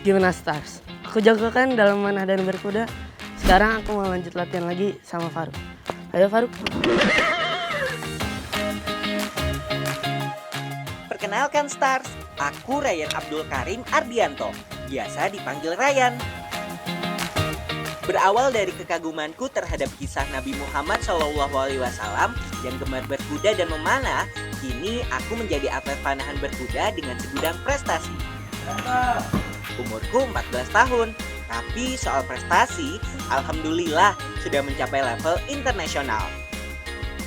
Gimana Stars? Aku jago kan dalam memanah dan berkuda. Sekarang aku mau lanjut latihan lagi sama Faruk. Ayo Faruk. Perkenalkan Stars, aku Ryan Abdul Karim Ardianto, biasa dipanggil Ryan. Berawal dari kekagumanku terhadap kisah Nabi Muhammad SAW yang gemar berkuda dan memanah, kini aku menjadi atlet panahan berkuda dengan segudang prestasi. Umurku 14 tahun, tapi soal prestasi, alhamdulillah sudah mencapai level internasional.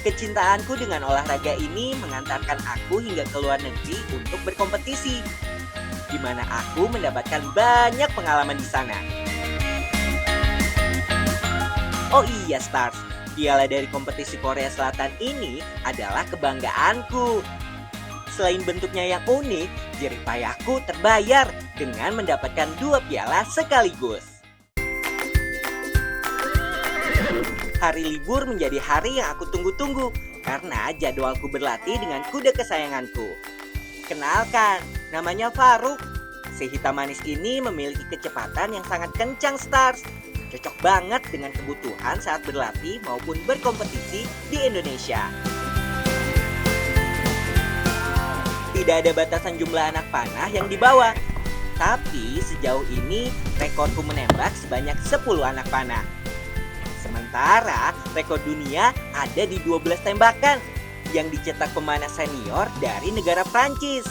Kecintaanku dengan olahraga ini mengantarkan aku hingga ke luar negeri untuk berkompetisi, di mana aku mendapatkan banyak pengalaman di sana. Oh iya Stars, piala dari kompetisi Korea Selatan ini adalah kebanggaanku. Selain bentuknya yang unik, jerih payahku terbayar dengan mendapatkan 2 piala sekaligus. Hari libur menjadi hari yang aku tunggu-tunggu karena jadwalku berlatih dengan kuda kesayanganku. Kenalkan, namanya Faruk. Si hitam manis ini memiliki kecepatan yang sangat kencang Stars. Cocok banget dengan kebutuhan saat berlatih maupun berkompetisi di Indonesia. Tidak ada batasan jumlah anak panah yang dibawa. Tapi sejauh ini rekorku menembak sebanyak 10 anak panah. Sementara rekor dunia ada di 12 tembakan yang dicetak pemanah senior dari negara Prancis.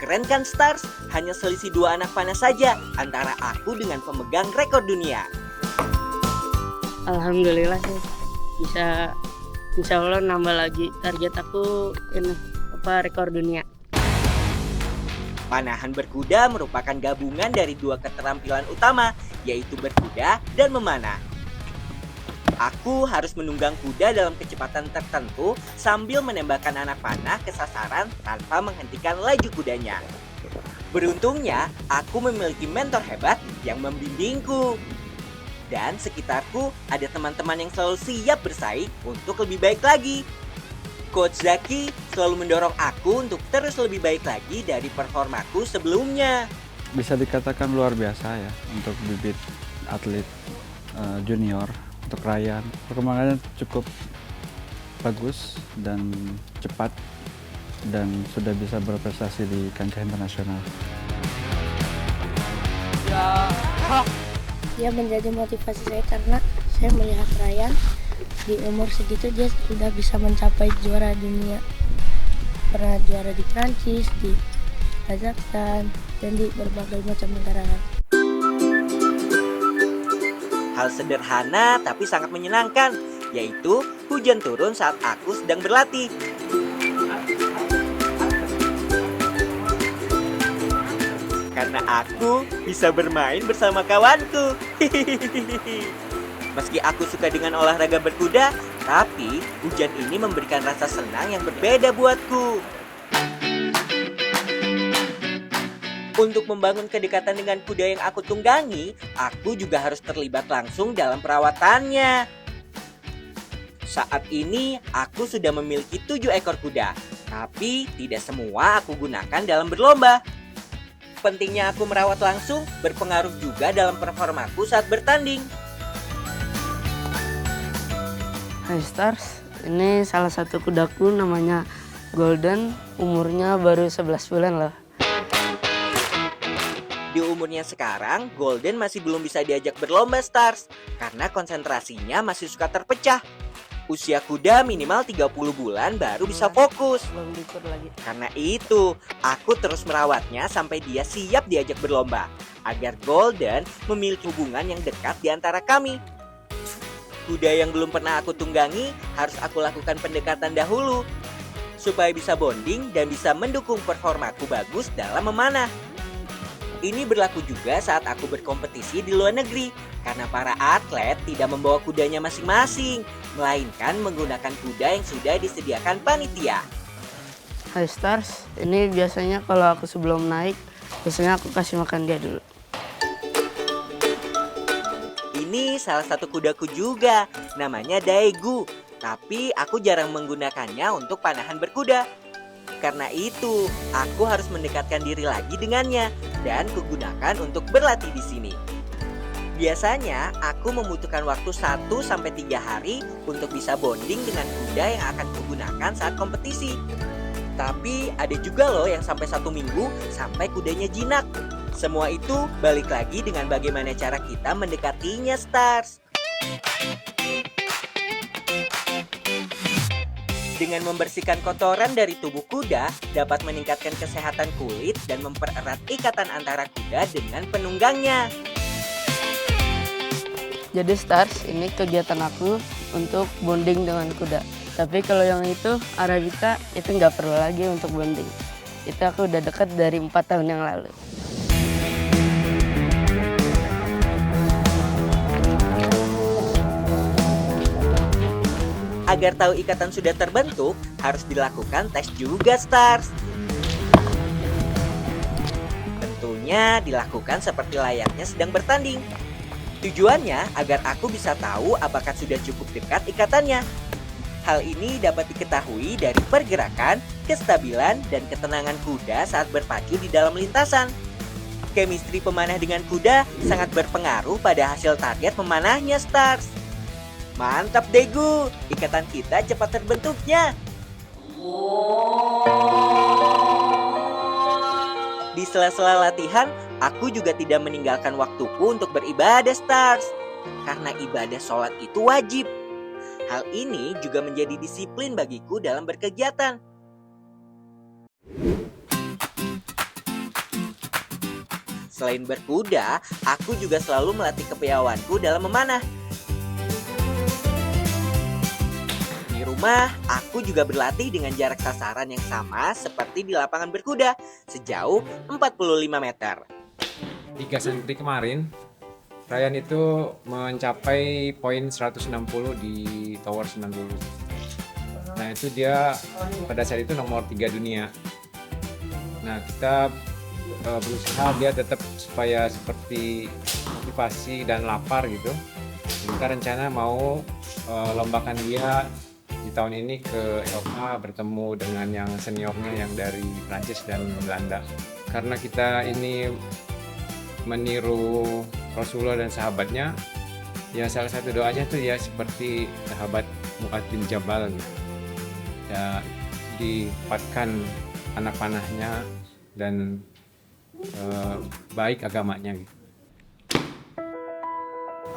Keren kan Stars? Hanya selisih 2 anak panah saja antara aku dengan pemegang rekor dunia. Alhamdulillah sih bisa, insya Allah nambah lagi. Target aku ini rekor dunia. Panahan berkuda merupakan gabungan dari 2 keterampilan utama, yaitu berkuda dan memanah. Aku harus menunggang kuda dalam kecepatan tertentu sambil menembakkan anak panah ke sasaran tanpa menghentikan laju kudanya. Beruntungnya, aku memiliki mentor hebat yang membimbingku. Dan sekitarku ada teman-teman yang selalu siap bersaing untuk lebih baik lagi. Coach Zaki selalu mendorong aku untuk terus lebih baik lagi dari performaku sebelumnya. Bisa dikatakan luar biasa ya untuk bibit atlet junior, untuk Ryan. Perkembangannya cukup bagus dan cepat dan sudah bisa berprestasi di kancah internasional. Dia menjadi motivasi saya karena saya melihat Ryan di umur segitu dia sudah bisa mencapai juara dunia. Pernah juara di Prancis, di Kazakhstan, dan di berbagai macam negara. Hal sederhana tapi sangat menyenangkan, yaitu hujan turun saat aku sedang berlatih. Karena aku bisa bermain bersama kawanku. Meski aku suka dengan olahraga berkuda, tapi hujan ini memberikan rasa senang yang berbeda buatku. Untuk membangun kedekatan dengan kuda yang aku tunggangi, aku juga harus terlibat langsung dalam perawatannya. Saat ini, aku sudah memiliki 7 ekor kuda, tapi tidak semua aku gunakan dalam berlomba. Pentingnya aku merawat langsung berpengaruh juga dalam performaku saat bertanding. Hai Stars, ini salah satu kudaku namanya Golden, umurnya baru 11 bulan loh. Di umurnya sekarang, Golden masih belum bisa diajak berlomba Stars karena konsentrasinya masih suka terpecah. Usia kuda minimal 30 bulan baru bisa fokus. Belum diukur lagi. Karena itu, aku terus merawatnya sampai dia siap diajak berlomba, agar Golden memiliki hubungan yang dekat di antara kami. Kuda yang belum pernah aku tunggangi harus aku lakukan pendekatan dahulu, supaya bisa bonding dan bisa mendukung performaku bagus dalam memanah. Ini berlaku juga saat aku berkompetisi di luar negeri, karena para atlet tidak membawa kudanya masing-masing, melainkan menggunakan kuda yang sudah disediakan panitia. Hai Stars, ini biasanya kalau aku sebelum naik, biasanya aku kasih makan dia dulu. Ini salah satu kudaku juga, namanya Daegu. Tapi aku jarang menggunakannya untuk panahan berkuda. Karena itu, aku harus mendekatkan diri lagi dengannya dan kugunakan untuk berlatih di sini. Biasanya, aku membutuhkan waktu 1-3 hari untuk bisa bonding dengan kuda yang akan kugunakan saat kompetisi. Tapi ada juga loh yang sampai 1 minggu sampai kudanya jinak. Semua itu balik lagi dengan bagaimana cara kita mendekatinya, Stars. Dengan membersihkan kotoran dari tubuh kuda dapat meningkatkan kesehatan kulit dan mempererat ikatan antara kuda dengan penunggangnya. Jadi Stars, ini kegiatan aku untuk bonding dengan kuda. Tapi kalau yang itu, Arabica, itu nggak perlu lagi untuk bonding. Itu aku udah dekat dari 4 tahun yang lalu. Agar tahu ikatan sudah terbentuk, harus dilakukan tes juga, Stars. Tentunya dilakukan seperti layaknya sedang bertanding. Tujuannya agar aku bisa tahu apakah sudah cukup dekat ikatannya. Hal ini dapat diketahui dari pergerakan, kestabilan, dan ketenangan kuda saat berpacu di dalam lintasan. Chemistry pemanah dengan kuda sangat berpengaruh pada hasil target memanahnya, Stars. Mantap, Degu. Ikatan kita cepat terbentuknya. Di sela-sela latihan, aku juga tidak meninggalkan waktuku untuk beribadah, Stars. Karena ibadah sholat itu wajib. Hal ini juga menjadi disiplin bagiku dalam berkegiatan. Selain berkuda, aku juga selalu melatih kepiawaianku dalam memanah. Di rumah, aku juga berlatih dengan jarak sasaran yang sama seperti di lapangan berkuda, sejauh 45 meter. Di Grand Prix kemarin, Ryan itu mencapai poin 160 di Tower 90. Nah, itu dia pada saat itu nomor 3 dunia. Nah, kita berusaha dia tetap supaya seperti motivasi dan lapar gitu. Kita rencana mau lombakan dia di tahun ini ke Eropa, bertemu dengan yang seniornya yang dari Prancis dan Belanda. Karena kita ini meniru Rasulullah dan sahabatnya, ya salah satu doanya tuh ya seperti sahabat Mu'adz bin Jabal gitu. Ya dikuatkan anak panahnya dan baik agamanya gitu.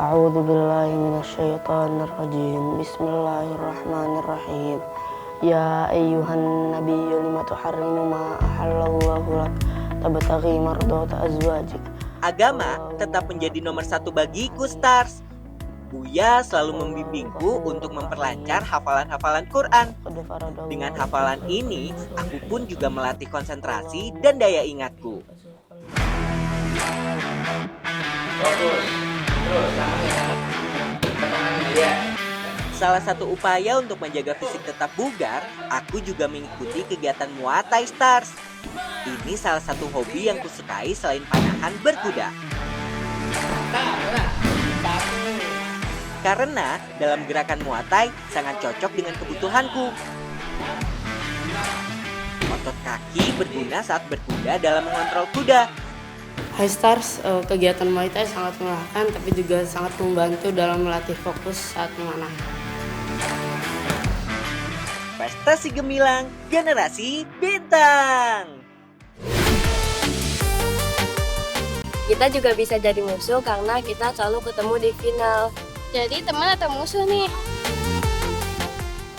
A'udzu billahi minasyaitonir rajim. Bismillahirrahmanirrahim. Ya ayyuhan nabiyyu lima tuharrimu ma ahallallahu lak tabtaghi mardata azwajik. Agama tetap menjadi nomor 1 bagiku, Stars. Buya selalu membimbingku untuk memperlancar hafalan-hafalan Quran. Dengan hafalan ini, aku pun juga melatih konsentrasi dan daya ingatku. Salah satu upaya untuk menjaga fisik tetap bugar, aku juga mengikuti kegiatan Muay Thai, Stars. Ini salah satu hobi yang kusukai selain panahan berkuda. Karena dalam gerakan Muay Thai sangat cocok dengan kebutuhanku. Otot kaki berguna saat berkuda dalam mengontrol kuda. Hai Stars, kegiatan Muay Thai sangat melelahkan tapi juga sangat membantu dalam melatih fokus saat memanah. Prestasi gemilang, generasi bintang. Kita juga bisa jadi musuh karena kita selalu ketemu di final. Jadi teman atau musuh nih?